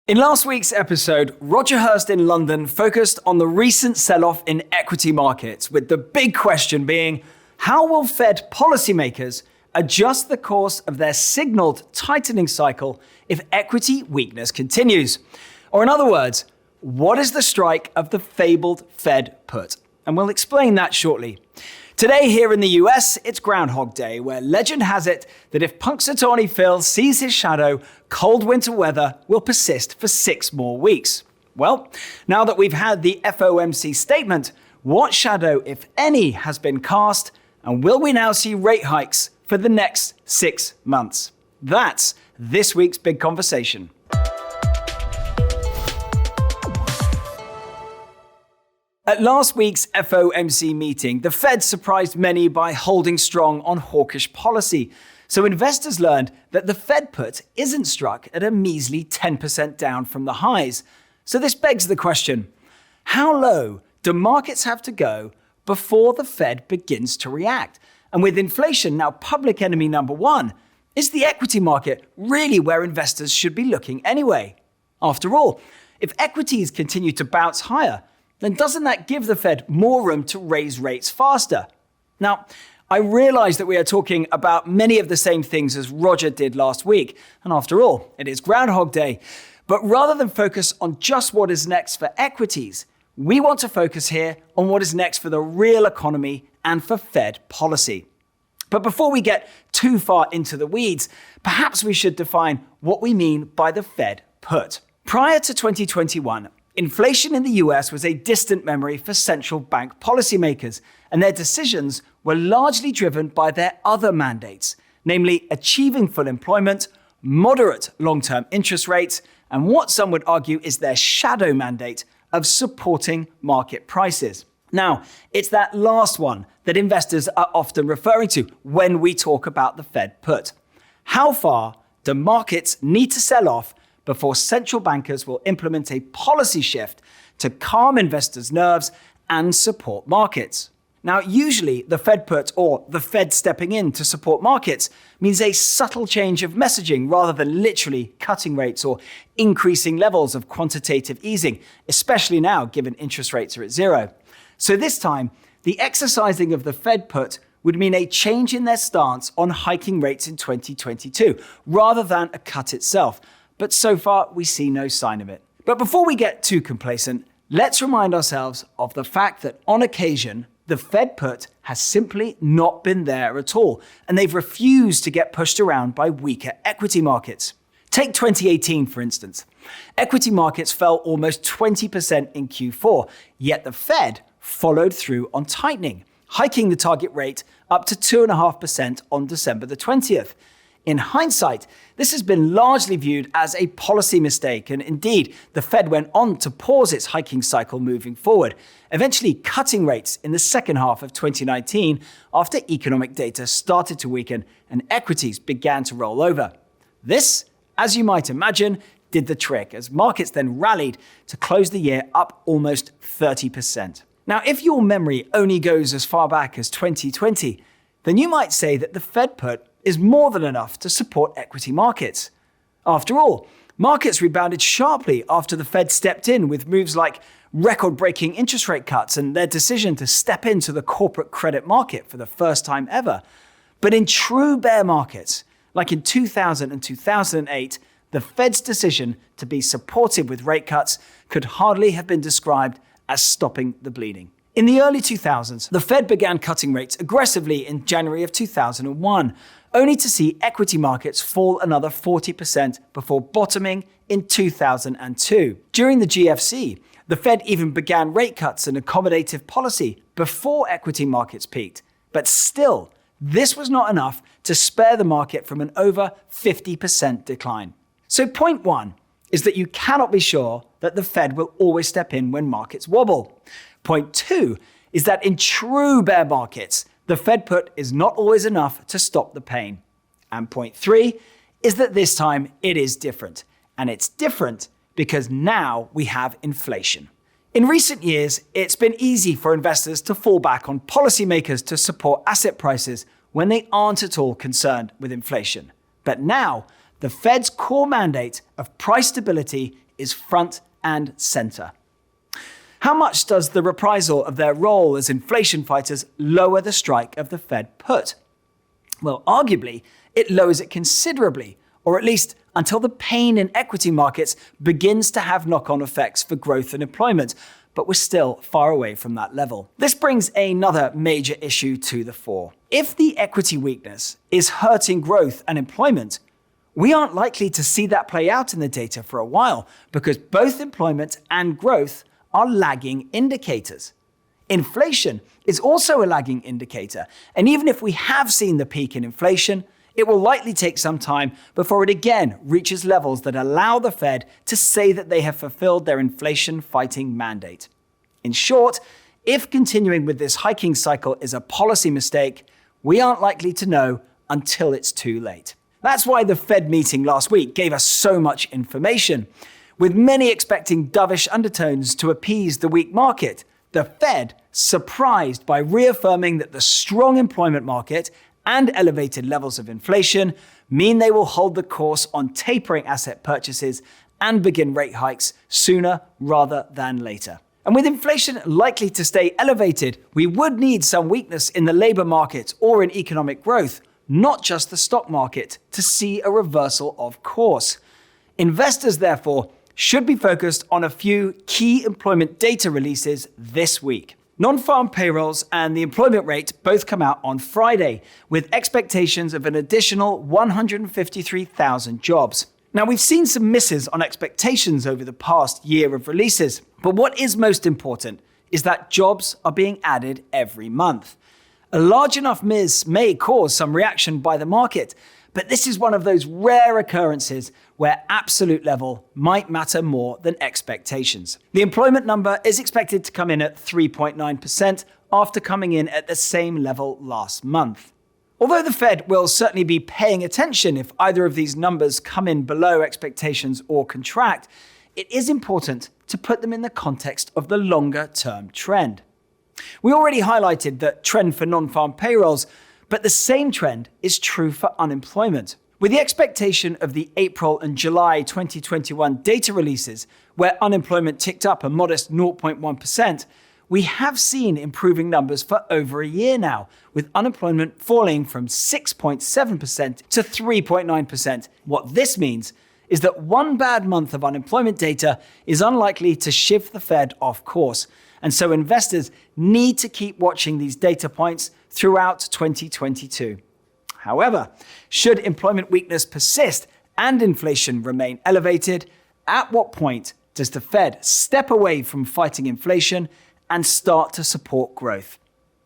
In last week's episode, Roger Hurst in London focused on the recent sell-off in equity markets, with the big question being, how will Fed policymakers adjust the course of their signaled tightening cycle if equity weakness continues? Or in other words, what is the strike of the fabled Fed put? And we'll explain that shortly. Today here in the US, it's Groundhog Day, where legend has it that if Punxsutawney Phil sees his shadow, cold winter weather will persist for 6 more weeks. Well, now that we've had the FOMC statement, what shadow, if any, has been cast, and will we now see rate hikes for the next 6 months? That's this week's big conversation. At last week's FOMC meeting, the Fed surprised many by holding strong on hawkish policy. So investors learned that the Fed put isn't struck at a measly 10% down from the highs. So this begs the question, how low do markets have to go before the Fed begins to react? And with inflation now public enemy number one, is the equity market really where investors should be looking anyway? After all, if equities continue to bounce higher, then doesn't that give the Fed more room to raise rates faster? Now, I realize that we are talking about many of the same things as Roger did last week, and after all, it is Groundhog Day. But rather than focus on just what is next for equities, we want to focus here on what is next for the real economy and for Fed policy. But before we get too far into the weeds, perhaps we should define what we mean by the Fed put. Prior to 2021, inflation in the US was a distant memory for central bank policymakers, and their decisions were largely driven by their other mandates, namely achieving full employment, moderate long-term interest rates, and what some would argue is their shadow mandate of supporting market prices. Now, it's that last one that investors are often referring to when we talk about the Fed put. How far do markets need to sell off before central bankers will implement a policy shift to calm investors' nerves and support markets? Now, usually the Fed put, or the Fed stepping in to support markets, means a subtle change of messaging rather than literally cutting rates or increasing levels of quantitative easing, especially now given interest rates are at zero. So this time, the exercising of the Fed put would mean a change in their stance on hiking rates in 2022, rather than a cut itself. But so far, we see no sign of it. But before we get too complacent, let's remind ourselves of the fact that on occasion, the Fed put has simply not been there at all, and they've refused to get pushed around by weaker equity markets. Take 2018, for instance. Equity markets fell almost 20% in Q4, yet the Fed followed through on tightening, hiking the target rate up to 2.5% on December the 20th. In hindsight, this has been largely viewed as a policy mistake, and indeed, the Fed went on to pause its hiking cycle moving forward, eventually cutting rates in the second half of 2019 after economic data started to weaken and equities began to roll over. This, as you might imagine, did the trick, as markets then rallied to close the year up almost 30%. Now, if your memory only goes as far back as 2020, then you might say that the Fed put is more than enough to support equity markets. After all, markets rebounded sharply after the Fed stepped in with moves like record-breaking interest rate cuts and their decision to step into the corporate credit market for the first time ever. But in true bear markets, like in 2000 and 2008, the Fed's decision to be supportive with rate cuts could hardly have been described as stopping the bleeding. In the early 2000s, the Fed began cutting rates aggressively in January of 2001, only to see equity markets fall another 40% before bottoming in 2002. During the GFC, the Fed even began rate cuts and accommodative policy before equity markets peaked. But still, this was not enough to spare the market from an over 50% decline. So point one is that you cannot be sure that the Fed will always step in when markets wobble. Point two is that in true bear markets, the Fed put is not always enough to stop the pain. And point three is that this time it is different. And it's different because now we have inflation. In recent years, it's been easy for investors to fall back on policymakers to support asset prices when they aren't at all concerned with inflation. But now, the Fed's core mandate of price stability is front and center. How much does the reprisal of their role as inflation fighters lower the strike of the Fed put? Well, arguably, it lowers it considerably, or at least until the pain in equity markets begins to have knock-on effects for growth and employment, but we're still far away from that level. This brings another major issue to the fore. If the equity weakness is hurting growth and employment, we aren't likely to see that play out in the data for a while, because both employment and growth are lagging indicators. Inflation is also a lagging indicator, and even if we have seen the peak in inflation, it will likely take some time before it again reaches levels that allow the Fed to say that they have fulfilled their inflation-fighting mandate. In short, if continuing with this hiking cycle is a policy mistake, we aren't likely to know until it's too late. That's why the Fed meeting last week gave us so much information. With many expecting dovish undertones to appease the weak market, the Fed surprised by reaffirming that the strong employment market and elevated levels of inflation mean they will hold the course on tapering asset purchases and begin rate hikes sooner rather than later. And with inflation likely to stay elevated, we would need some weakness in the labor market or in economic growth, not just the stock market, to see a reversal of course. Investors, therefore, should be focused on a few key employment data releases this week. Non-farm payrolls and the employment rate both come out on Friday, with expectations of an additional 153,000 jobs. Now, we've seen some misses on expectations over the past year of releases, but what is most important is that jobs are being added every month. A large enough miss may cause some reaction by the market, but this is one of those rare occurrences where absolute level might matter more than expectations. The employment number is expected to come in at 3.9% after coming in at the same level last month. Although the Fed will certainly be paying attention if either of these numbers come in below expectations or contract, it is important to put them in the context of the longer-term trend. We already highlighted the trend for non-farm payrolls, but the same trend is true for unemployment. With the expectation of the April and July 2021 data releases, where unemployment ticked up a modest 0.1%, we have seen improving numbers for over a year now, with unemployment falling from 6.7% to 3.9%. What this means is that one bad month of unemployment data is unlikely to shift the Fed off course, and so investors need to keep watching these data points throughout 2022. However, should employment weakness persist and inflation remain elevated, at what point does the Fed step away from fighting inflation and start to support growth?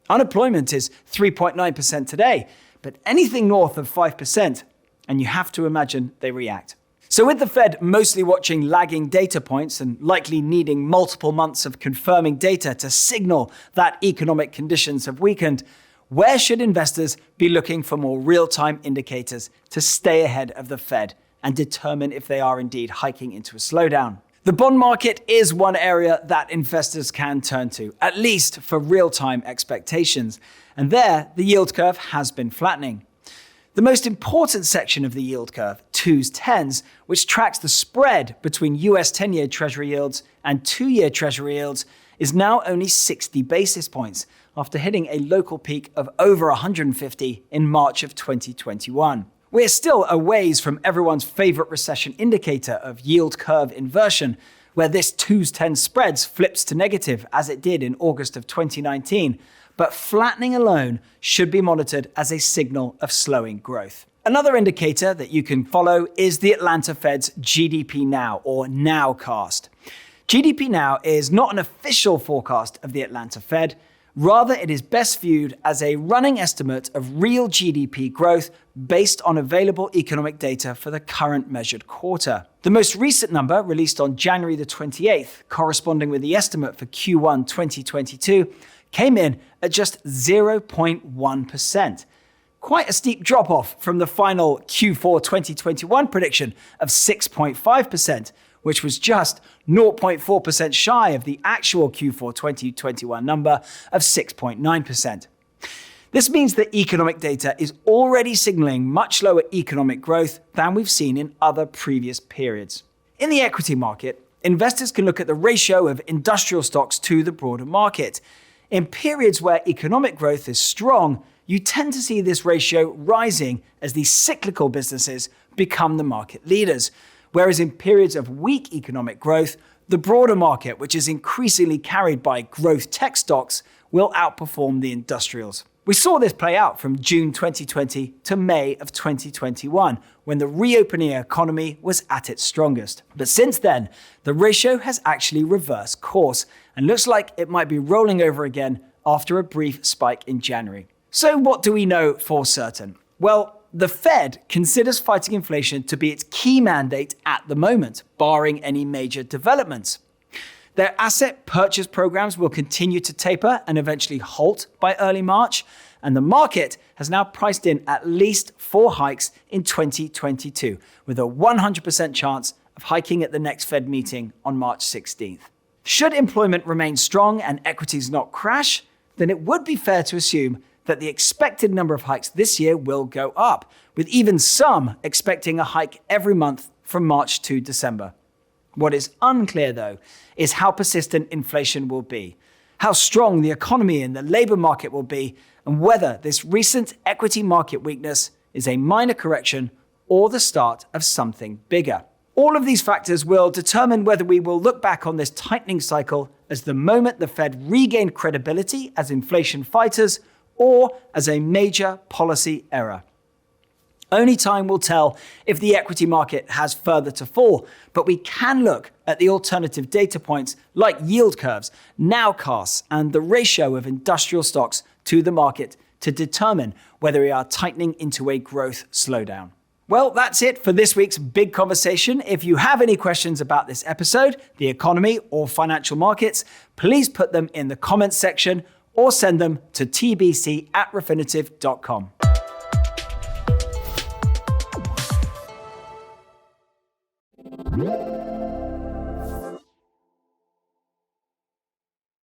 Unemployment is 3.9% today, but anything north of 5%, and you have to imagine they react. So with the Fed mostly watching lagging data points and likely needing multiple months of confirming data to signal that economic conditions have weakened, where should investors be looking for more real-time indicators to stay ahead of the Fed and determine if they are indeed hiking into a slowdown? The bond market is one area that investors can turn to, at least for real-time expectations. And there, the yield curve has been flattening. The most important section of the yield curve, 2s, 10s, which tracks the spread between US 10-year Treasury yields and 2-year Treasury yields, is now only 60 basis points, after hitting a local peak of over 150 in March of 2021. We're still a ways from everyone's favorite recession indicator of yield curve inversion, where this 2s, 10s spreads flips to negative as it did in August of 2019, but flattening alone should be monitored as a signal of slowing growth. Another indicator that you can follow is the Atlanta Fed's GDP Now, or Nowcast. GDP Now is not an official forecast of the Atlanta Fed. Rather, it is best viewed as a running estimate of real GDP growth based on available economic data for the current measured quarter. The most recent number, released on January the 28th, corresponding with the estimate for Q1 2022, came in at just 0.1%. Quite a steep drop-off from the final Q4 2021 prediction of 6.5%, which was just 0.4% shy of the actual Q4 2021 number of 6.9%. This means that economic data is already signaling much lower economic growth than we've seen in other previous periods. In the equity market, investors can look at the ratio of industrial stocks to the broader market. In periods where economic growth is strong, you tend to see this ratio rising as these cyclical businesses become the market leaders. Whereas in periods of weak economic growth, the broader market, which is increasingly carried by growth tech stocks, will outperform the industrials. We saw this play out from June 2020 to May of 2021, when the reopening economy was at its strongest. But since then, the ratio has actually reversed course and looks like it might be rolling over again after a brief spike in January. So what do we know for certain? Well, the Fed considers fighting inflation to be its key mandate at the moment, barring any major developments. Their asset purchase programs will continue to taper and eventually halt by early March, and the market has now priced in at least 4 hikes in 2022, with a 100% chance of hiking at the next Fed meeting on March 16th. Should employment remain strong and equities not crash, then it would be fair to assume that the expected number of hikes this year will go up, with even some expecting a hike every month from March to December. What is unclear, though, is how persistent inflation will be, how strong the economy and the labor market will be, and whether this recent equity market weakness is a minor correction or the start of something bigger. All of these factors will determine whether we will look back on this tightening cycle as the moment the Fed regained credibility as inflation fighters or as a major policy error. Only time will tell if the equity market has further to fall, but we can look at the alternative data points like yield curves, nowcasts, and the ratio of industrial stocks to the market to determine whether we are tightening into a growth slowdown. Well, that's it for this week's big conversation. If you have any questions about this episode, the economy, or financial markets, please put them in the comments section or send them to tbc@refinitiv.com.